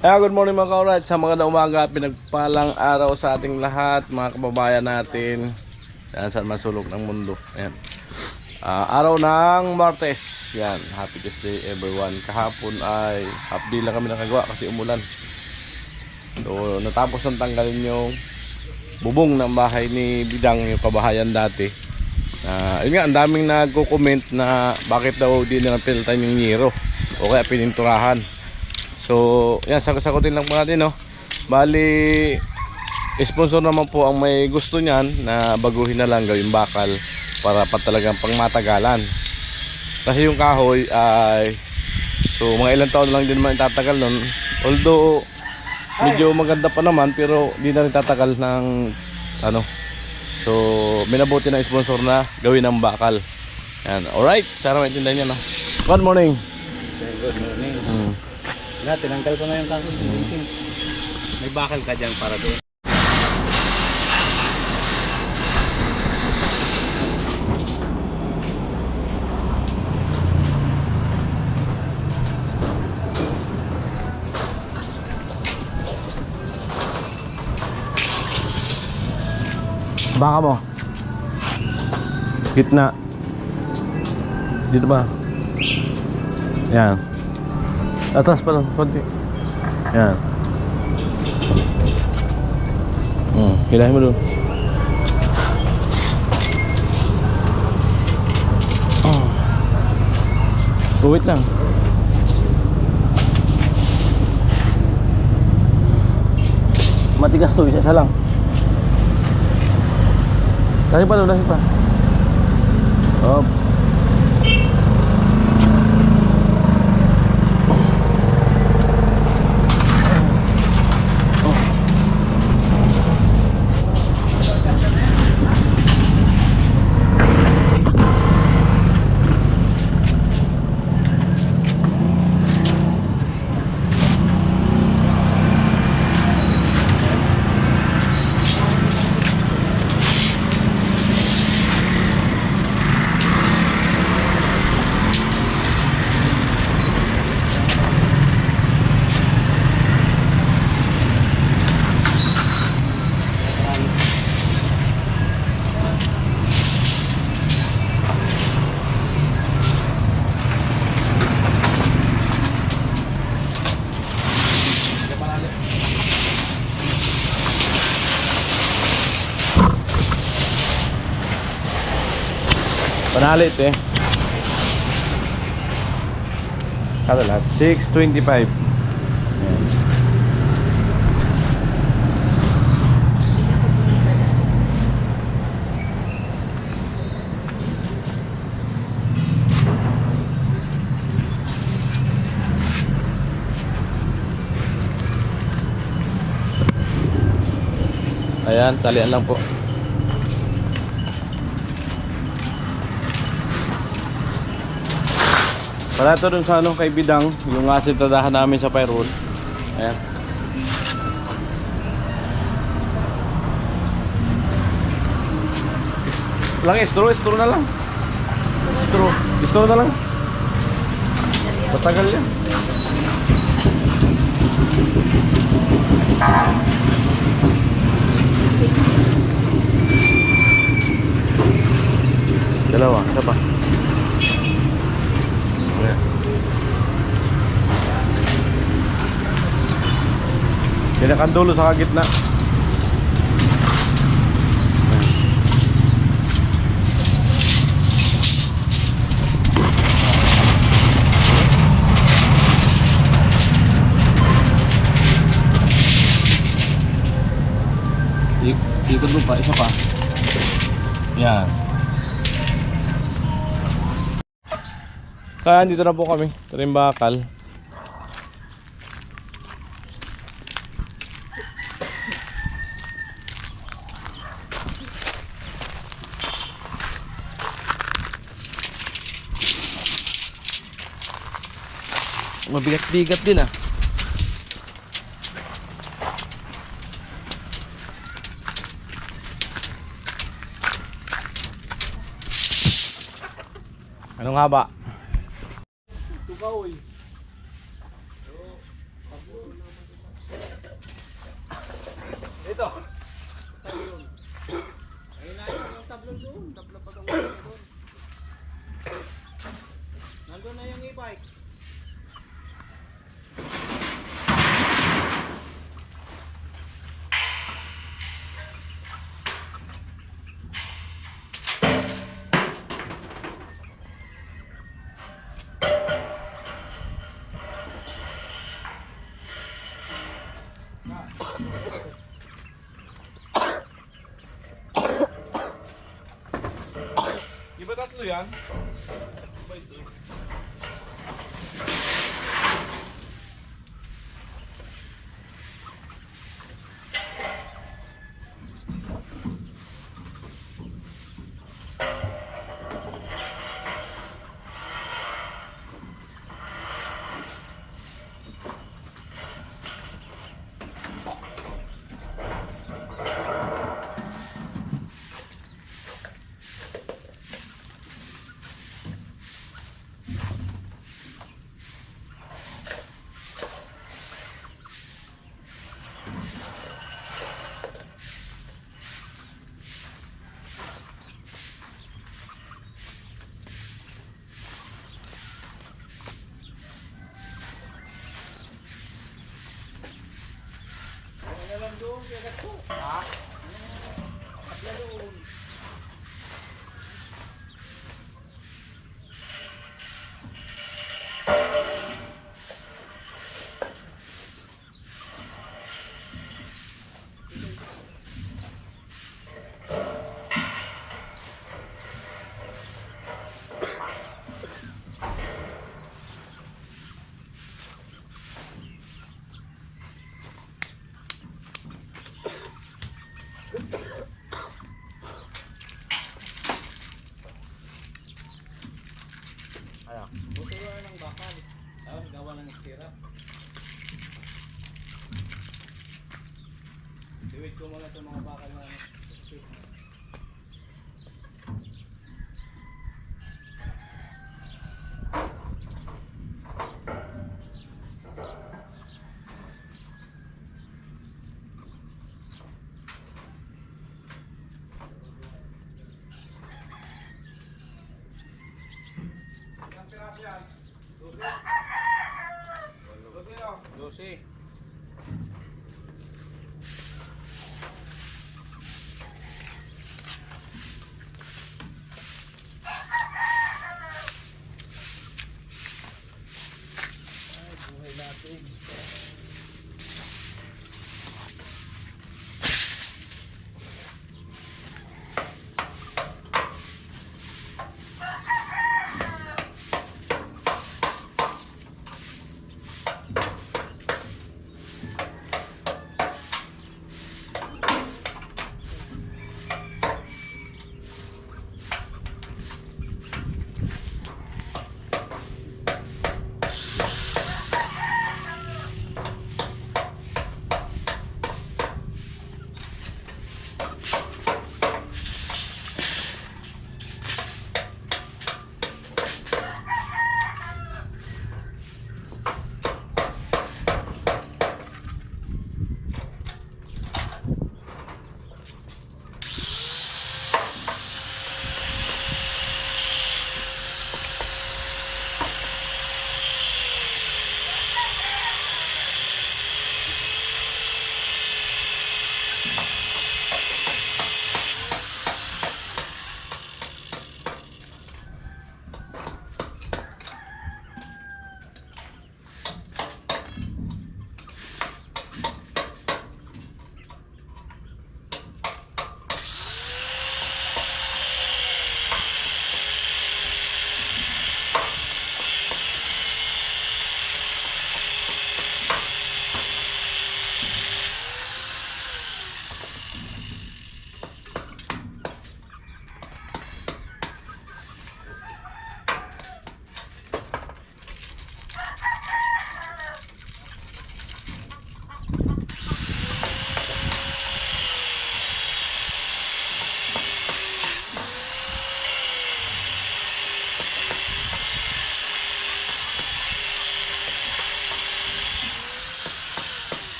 Good morning mga ka-alright. Sa mga umaga, pinagpalang araw sa ating lahat, mga kababayan natin. Yan, saan man sulok ng mundo. Yan. Araw ng Martes. Yan, happy Tuesday everyone. Kahapon ay half day lang kami nakagawa kasi umulan. So, natapos ang tanggalin yung bubong ng bahay ni Bidang, yung kabahayan dati. Yun nga, ang daming nagko-comment na bakit daw di na napilitan yung nyero o kaya pininturahan. So, yan, sagutin lang po natin, no? Bali, sponsor naman po ang may gusto niyan na baguhin na lang, gawing bakal para pa talagang pangmatagalan. Kasi yung kahoy ay so mga ilang taon lang din naman itatagal nun. Although medyo maganda pa naman, pero di na rin tatagal ng ano. So, minabuti ng sponsor na gawin ng bakal. Yan, alright, sana maintindihan niyo, no? Good morning. Good morning. Tinanggal ko na yung kahoy. May bakal ka dyan para doon. Baka mo. Gitna. Dito ba? Yan. Atas pa lang, konti. Yan. Hilahin mo doon. Wait lang. Matigas to, isa lang. Dahil pa doon, dahil pa. Oh. Panalit eh. Kada lahat 625. Ayan, talian lang po. Para ito dun sa ano, kay Bidang, yung asintadahan namin sa payroll. Ayan. Straw na lang. Straw na lang. Matagal yan. Dalawa, isa pa. Pinakandulo sa kagitna. Ikot mo pa, isa pa. Yan. Kaya dito na po kami. Ito rin bakal. Mabigat-bigat din ah. Anong haba? Tugaw eh. dito. Ayun na yung tablo doon. Tablo pa doon. Nandun na yung e-bike. Di ba tatlo yan? Doon, kagat ko. Ha? Tabla doon. Ano? Tuturuan ng bakal. Tapos gawa ng istira. Iwit ko muna sa mga bakal na Dosi. Ay, buhay natin.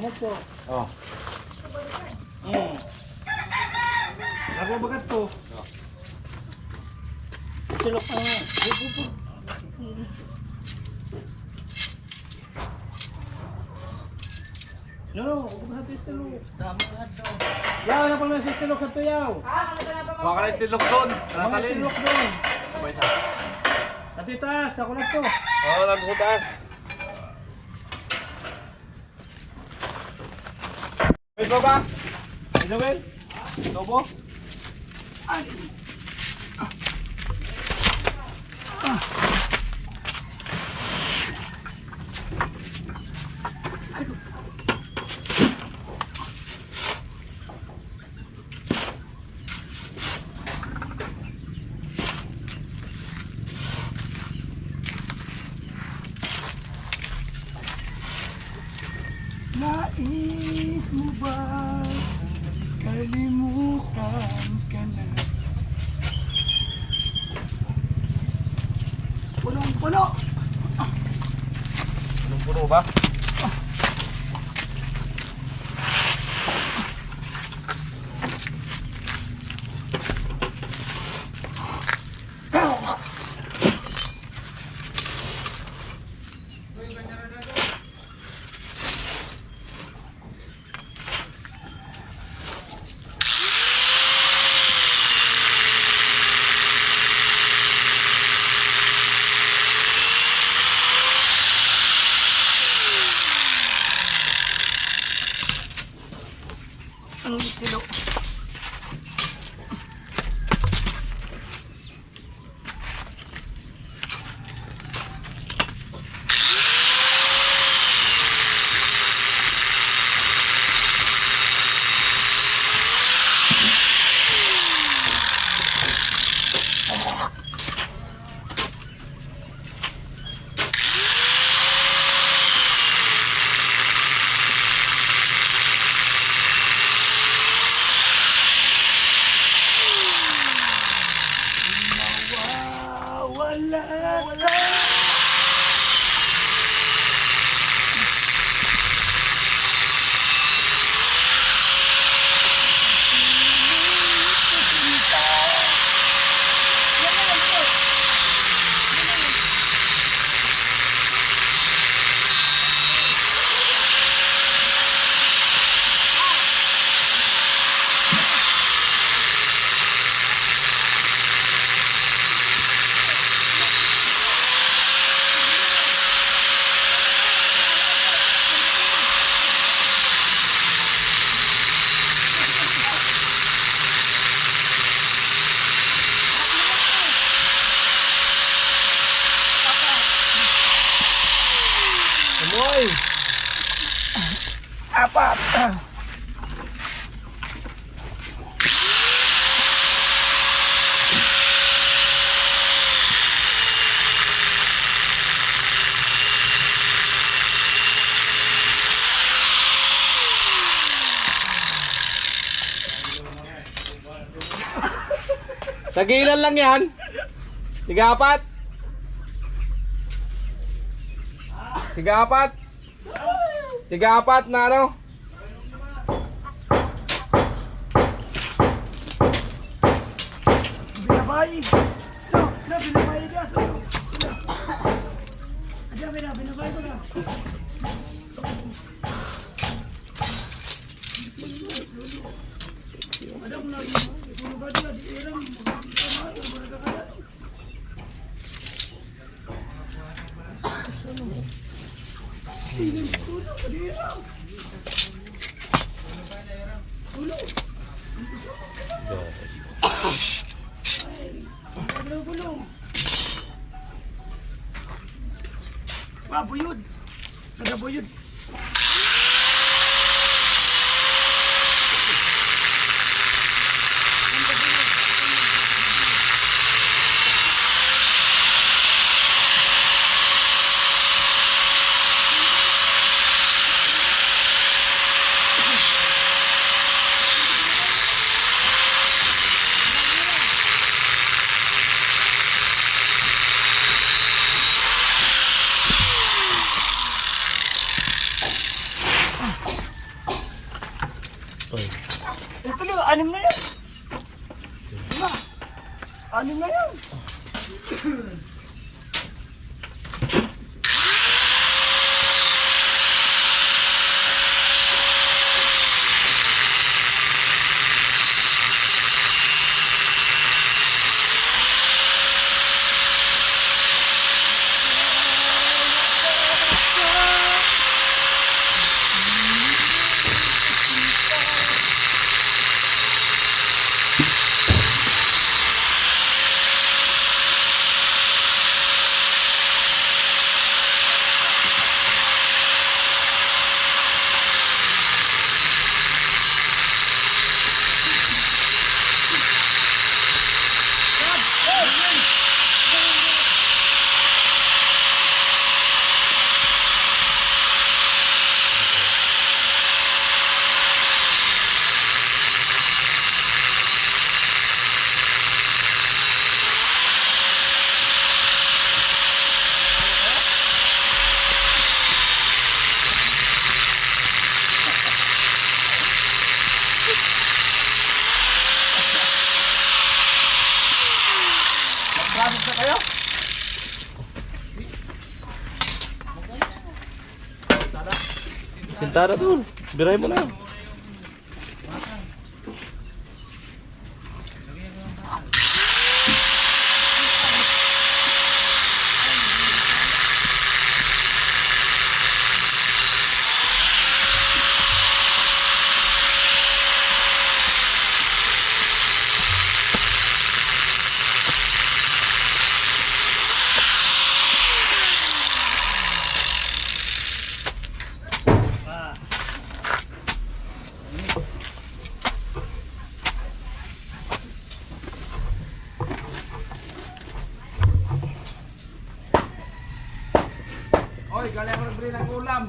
Amo po. Oh. Ako bagat to. Tulok na nga. No, huwag ba sa istilok? Tama nga daw. Yaw, na pala sa istilok sa tuyaw. Baka na istilok doon. Mga Natalin. istilok doon. Sabay sa. Pati taas, nakulat to. Oo, nandun sa taas. Ito ba? Isabel? Ito po? Nais mo ba kalimutan ka na? Punong-puno! Anong puno ba? Ang silo. Tagilan lang yan. Tiga-apat. Tiga-apat. Tiga-apat na ano? Binabay. No, binabay dia. Ada binabay ko na. Buyod. Nagabuyod. Ito lang, anim na yan. Diba? Anim na yan. Magkasok na kayo? Sintada dun. Biray mo na. Oy, galing mo rin ng ulam.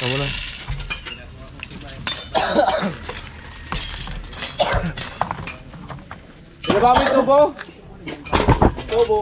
Kamu na. Ilaba mo yung tubo? Tubo.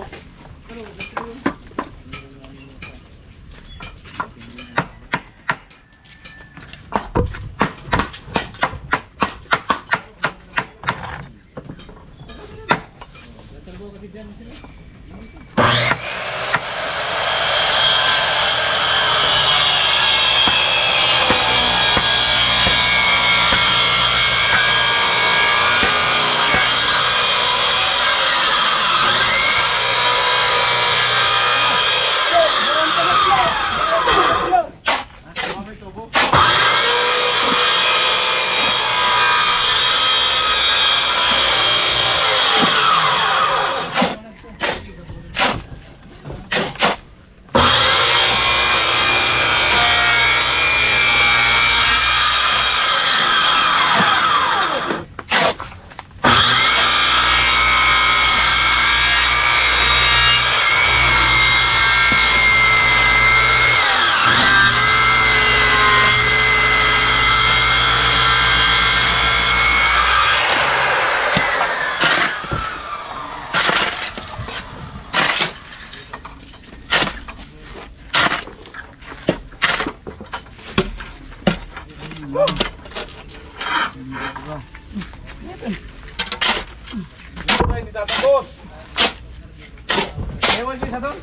Ewan siya doon.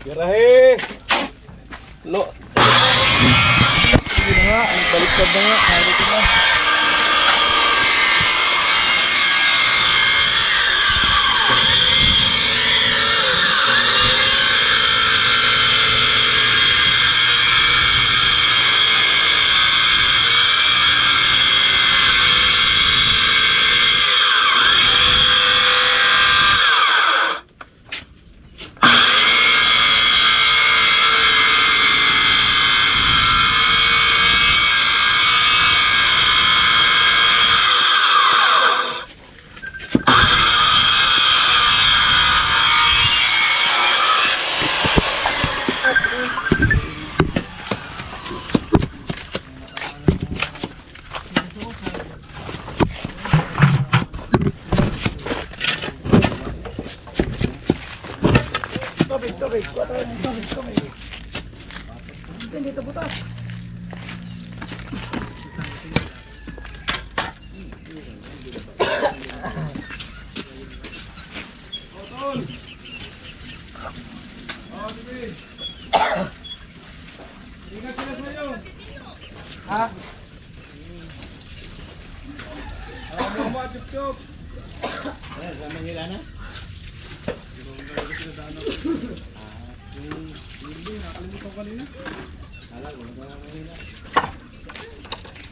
Birahe! Lo! Hindi na nga, baliktad na nga. Harito na.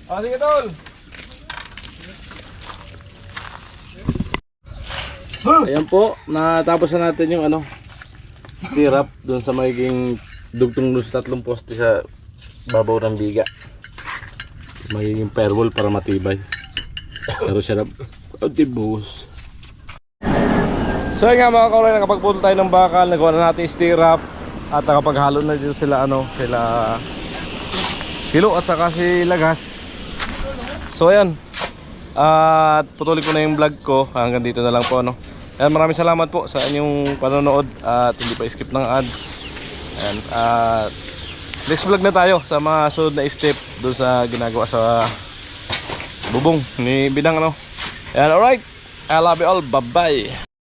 Oh, sige tol. Ayan po, natapos na natin yung ano, stirrup doon sa magiging dugtong doon sa 3 poste sa babaw ng biga. Magiging firewall para matibay. Pero siya na tibus. So yun nga mga kaulay, nakapagputol tayo ng bakal, nagawa na natin yung stirrup at nakapaghalo na dito sila ano, sila Kilo at saka si Lagas. So ayan, at putuloy ko na yung vlog ko. Hanggang dito na lang po no. Ayan, maraming salamat po sa inyong panonood at hindi pa skip ng ads. Ayan, at next vlog na tayo sa mga sunod na step doon sa ginagawa sa bubong ni Bidang ano. Ayan, alright, I love you all, bye bye.